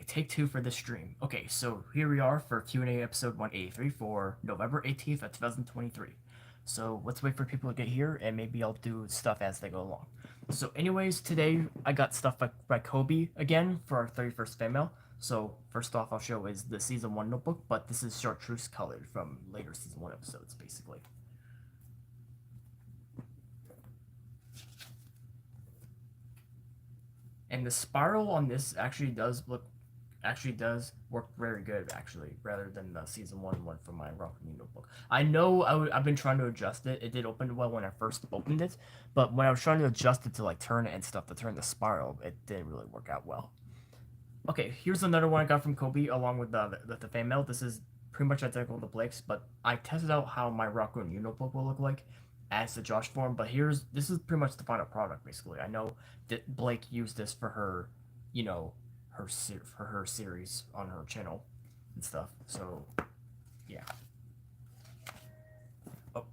take two for this stream. Okay, so here we are for Q&A episode 183 for November 18th of 2023. So let's wait for people to get here, and maybe I'll do stuff as they go along. So anyways, today I got stuff by Kobe again for our 31st fan mail. So first off, I'll show is the season 1 notebook, but this is chartreuse colored from later season 1 episodes, basically. And the spiral on this actually does work very good, actually, rather than the season 1 one from my Rocket League notebook. I know I've been trying to adjust it. It did open well when I first opened it, but when I was trying to adjust it to like turn it and stuff, to turn the spiral, it didn't really work out well. Okay, here's another one I got from Kobe along with the fan mail. This is pretty much identical to Blake's, but I tested out how my Rocket League notebook will look like as the Josh form. But this is pretty much the final product, basically. I know that Blake used this for her, you know, for her series on her channel and stuff. So, yeah. Oh.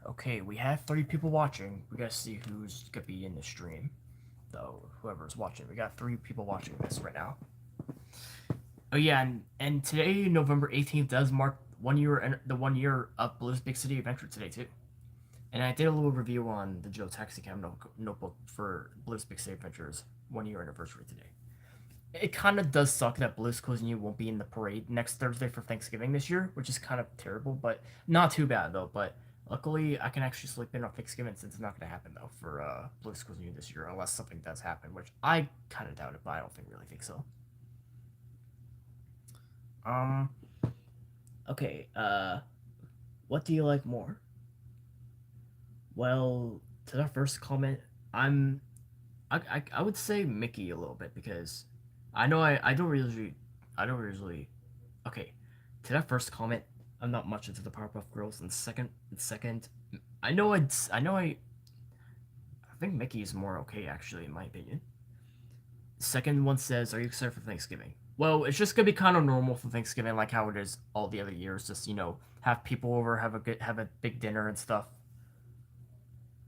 Okay, we have 3 people watching. We gotta see who's gonna be in the stream, though. Whoever's watching, we got 3 people watching this right now. Oh yeah, and today, November 18th, does mark the 1 year of Blue's Big City Adventure today too. And I did a little review on the Joe Taxicam notebook for Blue's Big City Adventures 1 year anniversary today. It kind of does suck that Blue's Clues and You won't be in the parade next Thursday for Thanksgiving this year, which is kind of terrible, but not too bad though. But luckily, I can actually sleep in on Thanksgiving since it's not going to happen though for Blue's Clues and You this year, unless something does happen, which I kind of doubt it, but I don't really think so. Um. Okay. What do you like more? Well, to that first comment, I would say Mickey a little bit because I know I don't usually okay. To that first comment, I'm not much into the Powerpuff Girls. And second, I think Mickey is more okay actually in my opinion. Second one says, "Are you excited for Thanksgiving?" Well, it's just gonna be kind of normal for Thanksgiving, like how it is all the other years. Just have people over, have a big dinner and stuff.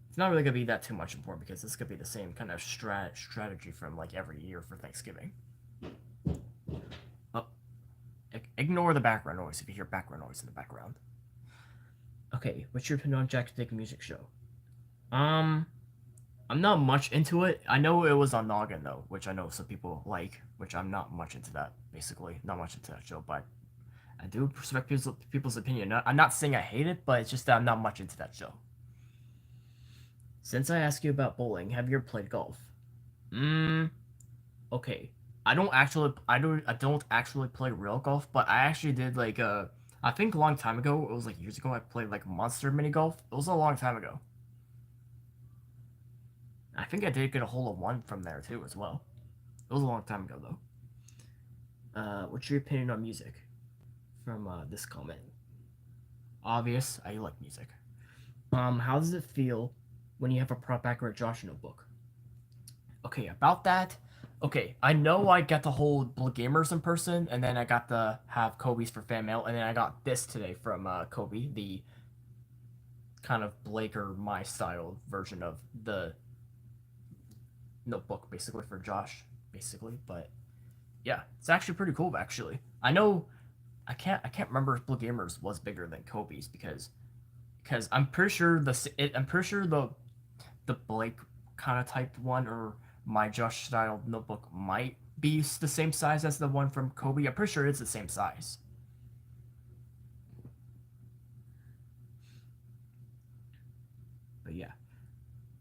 It's not really gonna be that too much important because this could be the same kind of strategy from like every year for Thanksgiving. Oh, ignore the background noise if you hear background noise in the background. Okay, what's your opinion on Jack's Big Music Show? Um, I'm not much into it. I know it was on Noggin though, which I know some people like, which I'm not much into that. Basically, not much into that show, but I do respect people's opinion. I'm not saying I hate it, but it's just that I'm not much into that show. Since I asked you about bowling, have you ever played golf? Okay. I don't actually play real golf, but I actually did like I think a long time ago, it was like years ago, I played like Monster Mini Golf. It was a long time ago. I think I did get a hole in one from there too as well. It was a long time ago though. What's your opinion on music? From this comment. Obvious, I like music. How does it feel when you have a prop accurate Josh notebook? Okay, about that. Okay, I know I got to hold Blue Gamers in person, and then I got to have Kobe's for fan mail, and then I got this today from Kobe, the kind of Blake or my style version of the notebook, basically for Josh, basically. But yeah, it's actually pretty cool. Actually, I know I can't remember if Blue Gamers was bigger than Kobe's because I'm pretty sure the Blake kind of typed one or my Josh style notebook might be the same size as the one from Kobe. I'm pretty sure it's the same size. But yeah,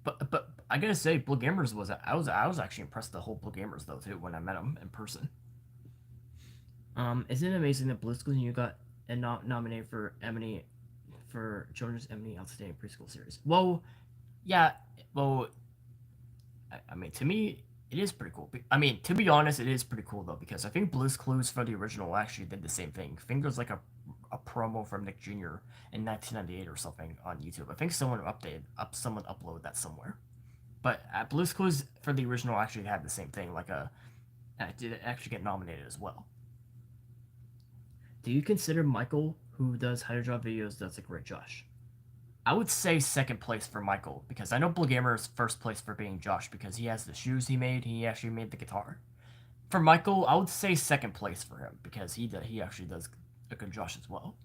but I gotta say, Blue Gamers I was actually impressed with the whole Blue Gamers though too when I met him in person. Isn't it amazing that Blue School you got and not nominated for Emily for Children's Emily Outstanding Preschool Series? Well, yeah, well, I mean, to me, it is pretty cool. I mean, to be honest, it is pretty cool though because I think Blue's Clues for the original actually did the same thing. I think there's like a promo from Nick Jr. in 1998 or something on YouTube. I think someone uploaded that somewhere. But at Blue's Clues for the original actually had the same thing, like it did actually get nominated as well. Do you consider Michael, who does how to draw videos, does a great Josh? I would say second place for Michael, because I know Blue Gamer is first place for being Josh because he has the shoes he made. He actually made the guitar. For Michael, I would say second place for him because he actually does a good Josh as well.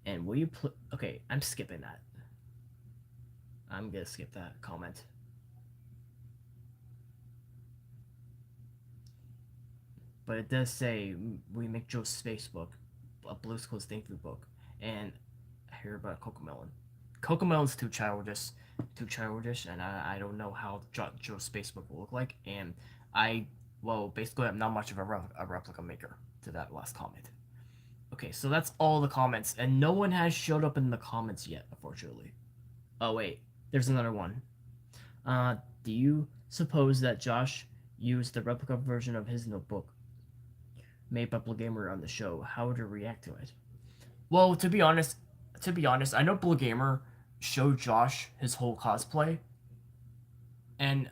And will you play? Okay, I'm skipping that. I'm gonna skip that comment. But it does say we make Joe's Facebook, a Blue's Clues thank you book, and I hear about Cocomelon. Cocomelon's too childish, and I don't know how Joe's Facebook will look like. And basically, I'm not much of a replica maker to that last comment. Okay, so that's all the comments, and no one has showed up in the comments yet, unfortunately. Oh wait, there's another one. Do you suppose that Josh used the replica version of his notebook made by Blue Gamer on the show? How would you react to it? Well, to be honest, I know Blue Gamer showed Josh his whole cosplay, and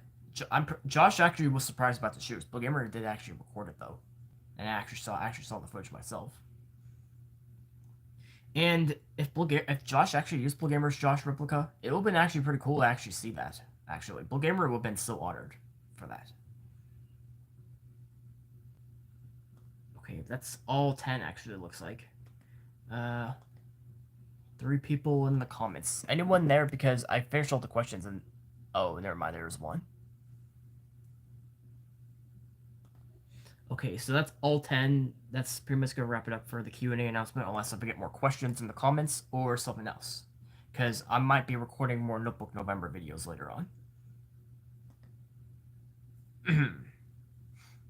Josh actually was surprised about the shoes. Blue Gamer did actually record it though, and I actually saw the footage myself. And if Josh actually used Blue Gamer's Josh replica, it would have been actually pretty cool to actually see that. Actually, Blue Gamer would have been so honored for that. Okay, that's all 10 actually, it looks like. 3 people in the comments. Anyone there? Because I finished all the questions and... Oh, never mind, there's one. Okay, so that's all 10. That's pretty much going to wrap it up for the Q&A announcement, unless I get more questions in the comments or something else. Because I might be recording more Notebook November videos later on.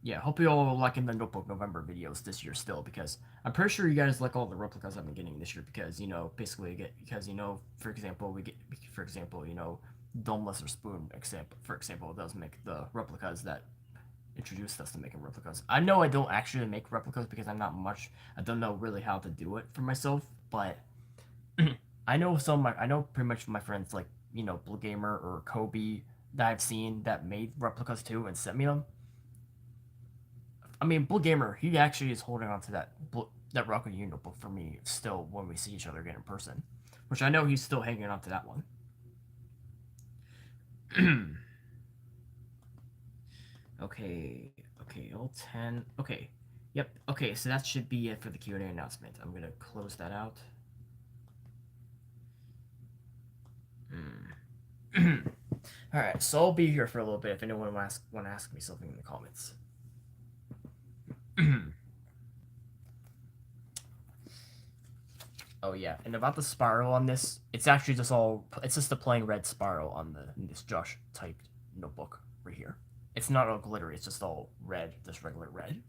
Yeah, hope you all are liking the Notebook November videos this year still, because I'm pretty sure you guys like all the replicas I've been getting this year, because, you know, basically, for example, Domeless or Spoon, for example, does make the replicas that introduced us to making replicas. I know I don't actually make replicas because I don't know really how to do it for myself, but I know pretty much my friends like, you know, Blue Gamer or Kobe that I've seen that made replicas too and sent me them. I mean, Blue Gamer, he actually is holding on to that Rocket Union notebook for me still when we see each other again in person, which I know he's still hanging on to that one. Okay, all 10. Okay, yep. Okay, so that should be it for the Q&A announcement. I'm gonna close that out. All right, so I'll be here for a little bit if anyone want to ask me something in the comments. Oh yeah, and about the spiral on this, it's actually just the plain red spiral on this Josh typed notebook right here. It's not all glittery, it's just all red, just regular red.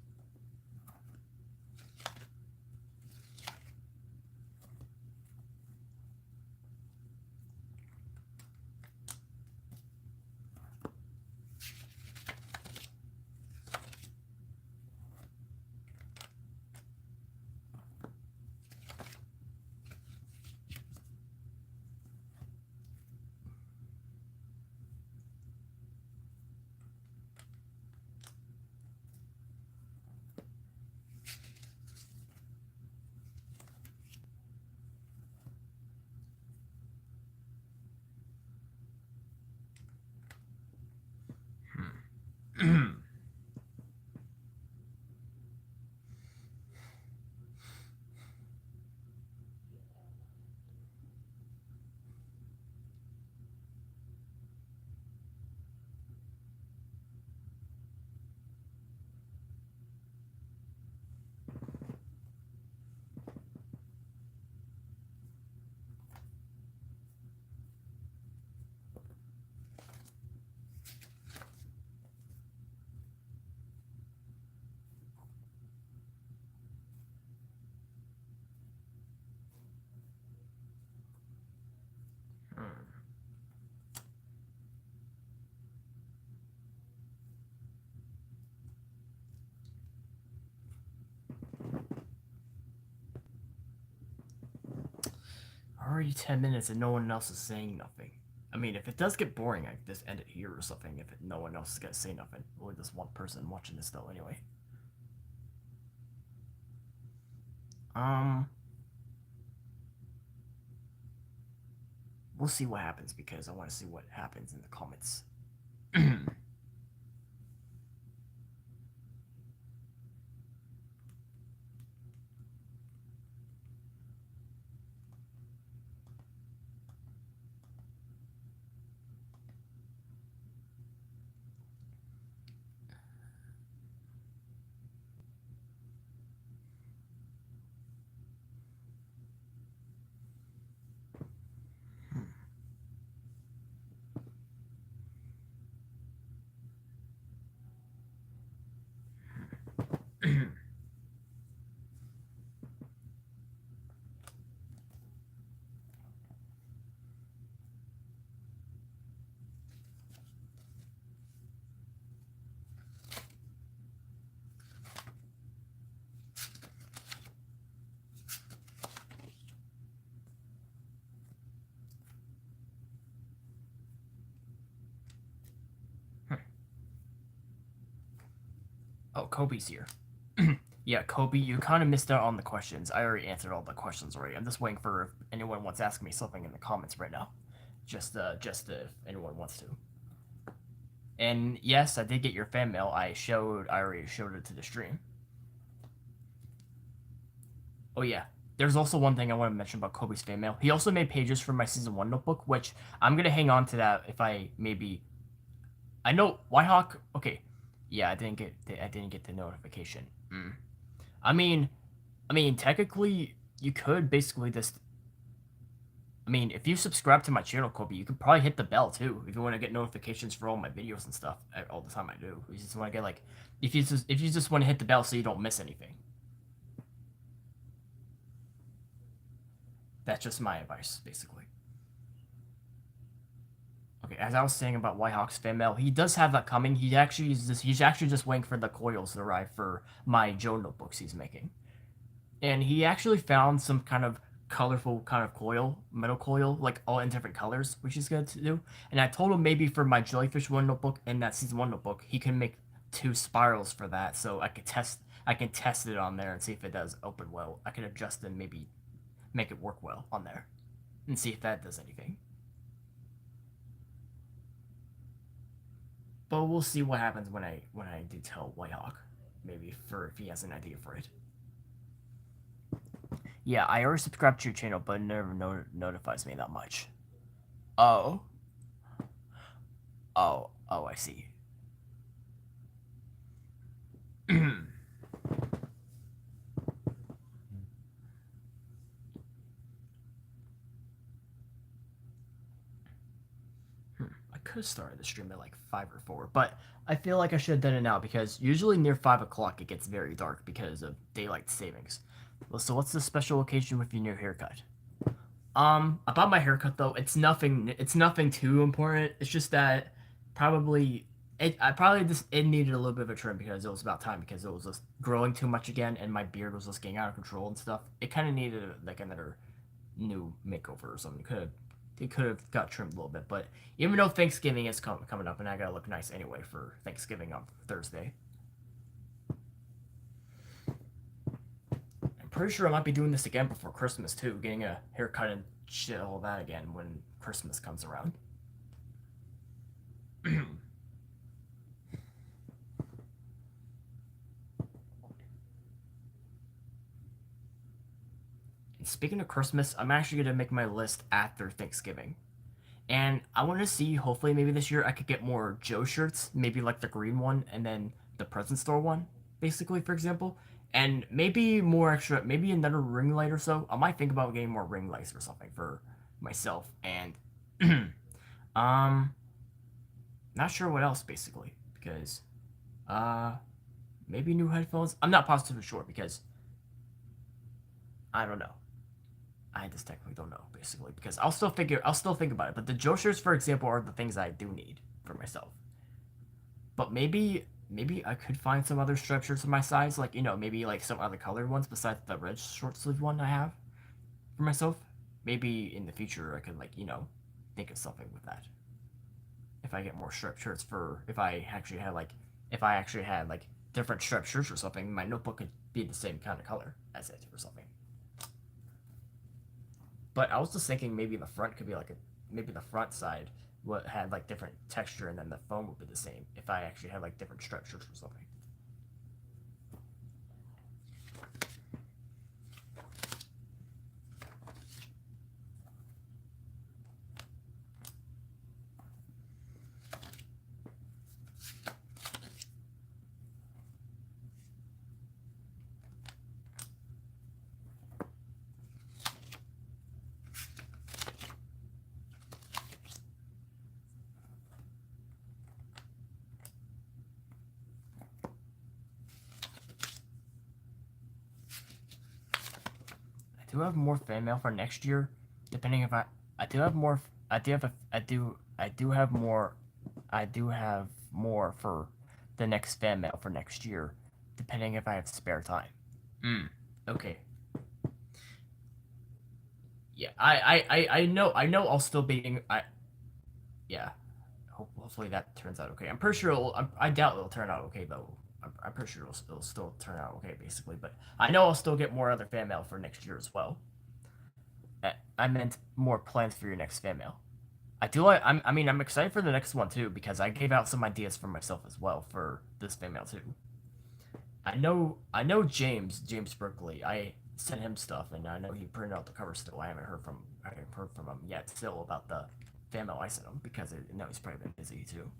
already 10 minutes and no one else is saying nothing. I mean, if it does get boring, I just end it here or something. If no one else is gonna say nothing, only this one person watching this though. Anyway, um, we'll see what happens because I want to see what happens in the comments. Oh, Kobe's here. Yeah, Kobe, you kind of missed out on the questions. I already answered all the questions already. I'm just waiting for if anyone wants to ask me something in the comments right now. Just if anyone wants to. And yes, I did get your fan mail. I already showed it to the stream. Oh yeah, there's also one thing I want to mention about Kobe's fan mail. He also made pages for my season 1 notebook, which I'm gonna hang on to that if I maybe. I know Whitehawk. Okay, yeah, I didn't get the notification. I mean, technically, you could basically just. I mean, if you subscribe to my channel, Kobe, you could probably hit the bell too if you want to get notifications for all my videos and stuff. All the time I do. You just want to get like, if you just want to hit the bell so you don't miss anything. That's just my advice, basically. Okay, as I was saying about Whitehawk's fan mail, he does have that coming. He's actually just waiting for the coils to arrive for my Joe notebooks he's making, and he actually found some kind of colorful kind of coil, metal coil, like all in different colors, which he's good to do. And I told him maybe for my Jellyfish 1 notebook and that season 1 notebook, he can make 2 spirals for that, so I can test it on there and see if it does open well. I can adjust and maybe make it work well on there, and see if that does anything. But we'll see what happens when I do tell Whitehawk, maybe if he has an idea for it. Yeah, I already subscribed to your channel, but it never notifies me that much. Oh. Oh, I see. I could have started the stream at like 5 or 4, but I feel like I should have done it now because usually near 5 o'clock it gets very dark because of daylight savings. Well, so what's the special occasion with your new haircut? About my haircut though, it's nothing too important. It's just that it needed a little bit of a trim because it was about time because it was just growing too much again and my beard was just getting out of control and stuff. It kind of needed like another new makeover or something. It could have got trimmed a little bit, but even though Thanksgiving is coming up and I gotta look nice anyway for Thanksgiving on Thursday. I'm pretty sure I might be doing this again before Christmas too, getting a haircut and shit all that again when Christmas comes around. Speaking of Christmas, I'm actually gonna make my list after Thanksgiving. And I want to see, hopefully, maybe this year I could get more Joe shirts, maybe like the green one and then the present store one, basically, for example. And maybe more extra, maybe another ring light or so. I might think about getting more ring lights or something for myself. And, um, not sure what else, basically, because, maybe new headphones. I'm not positively sure because I don't know. I just technically don't know, basically, because I'll still think about it. But the Joe shirts, for example, are the things I do need for myself. But maybe I could find some other striped shirts of my size, like maybe like some other colored ones besides the red short sleeve one I have for myself. maybe in the future I could, like, think of something with that. If I get more striped shirts for if I actually had like different striped shirts or something, my notebook could be the same kind of color as it or something. But I was just thinking maybe the front could be like a maybe the front side would had like different texture, and then the foam would be the same if I actually had like different striped shirts or something. I do have more fan mail for next year, depending if I do have more I do have a, I do have more I do have more for the next fan mail for next year, depending if I have spare time. Okay. Yeah, I know I'll still be yeah. Hopefully that turns out okay. I'm pretty sure I doubt it'll turn out okay though. I'm pretty sure it'll still turn out okay basically, but I know I'll still get more other fan mail for next year as well. I meant more plans for your next fan mail. I mean, I'm excited for the next one too because I gave out some ideas for myself as well for this fan mail too. I know James Berkeley. I sent him stuff, and I know he printed out the cover still. I haven't heard from him yet still about the fan mail I sent him because I know he's probably been busy too.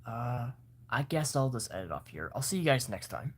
Uh, I guess I'll just edit off here. I'll see you guys next time.